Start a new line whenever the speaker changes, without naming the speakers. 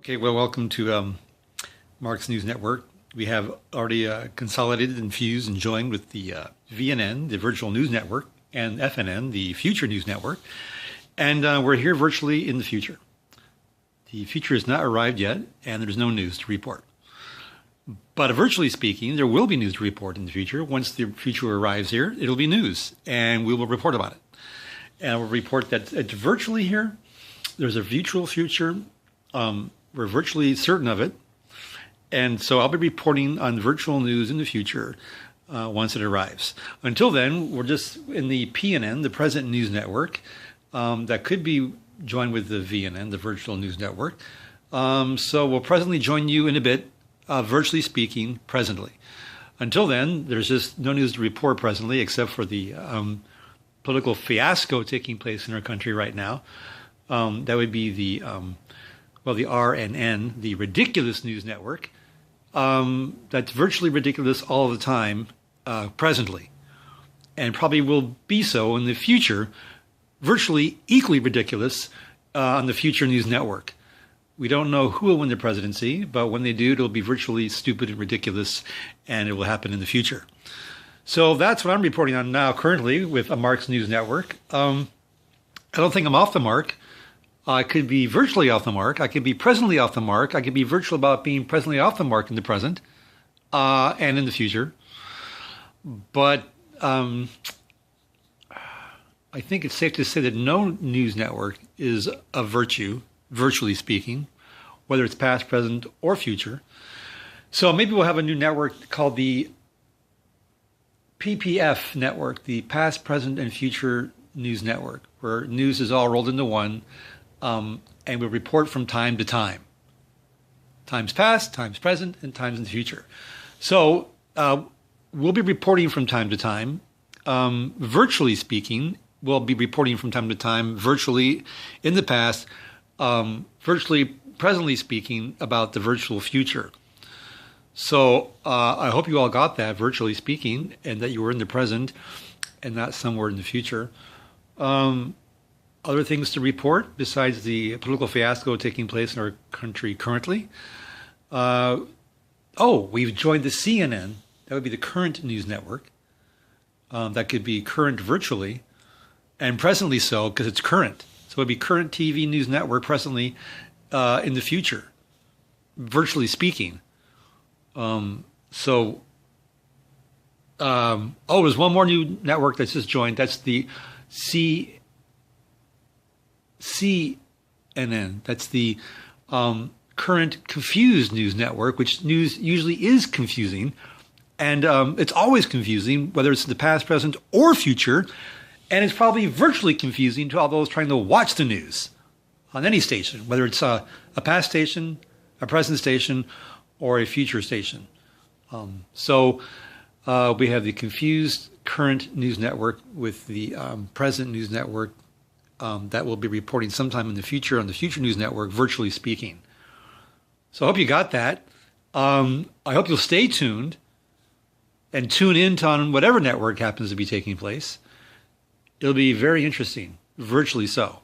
Okay, well, welcome to Mark's News Network. We have already consolidated and fused and joined with the VNN, the Virtual News Network, and FNN, the Future News Network. And we're here virtually in the future. The future has not arrived yet, and there's no news to report. But virtually speaking, there will be news to report in the future. Once the future arrives here, it'll be news, and we will report about it. And we'll report that it's virtually here. There's a virtual future. We're virtually certain of it. And so I'll be reporting on virtual news in the future once it arrives. Until then, we're just in the PNN, the Present News Network, that could be joined with the VNN, the Virtual News Network. So we'll presently join you in a bit, virtually speaking, presently. Until then, there's just no news to report presently, except for the political fiasco taking place in our country right now. That would be the RNN, the Ridiculous News Network. That's virtually ridiculous all the time, presently, and probably will be so in the future, virtually equally ridiculous on the Future News Network. We don't know who will win the presidency, but when they do, it'll be virtually stupid and ridiculous, and it will happen in the future. So that's what I'm reporting on now currently with Mark's News Network. I don't think I'm off the mark. I could be virtually off the mark. I could be presently off the mark. I could be virtual about being presently off the mark in the present and in the future. But I think it's safe to say that no news network is a virtue, virtually speaking, whether it's past, present, or future. So maybe we'll have a new network called the PPF network, the Past, Present, and Future News Network, where news is all rolled into one. And we'll report from time to time. Times past, times present, and times in the future. So we'll be reporting from time to time. Virtually speaking, we'll be reporting from time to time, virtually in the past, virtually presently speaking about the virtual future. So I hope you all got that, virtually speaking, and that you were in the present and not somewhere in the future. Other things to report besides the political fiasco taking place in our country currently. We've joined the CNN. That would be the Current News Network. That could be current virtually and presently so because it's current. So it would be Current TV News Network presently in the future, virtually speaking. There's one more new network that's just joined. That's the CNN. That's the Current Confused News Network, which news usually is confusing. And it's always confusing, whether it's the past, present, or future. And it's probably virtually confusing to all those trying to watch the news on any station, whether it's a past station, a present station, or a future station. So we have the Confused Current News Network with the Present News Network. That will be reporting sometime in the future on the Future News Network, virtually speaking. So I hope you got that. I hope you'll stay tuned and tune in on whatever network happens to be taking place. It'll be very interesting, virtually so.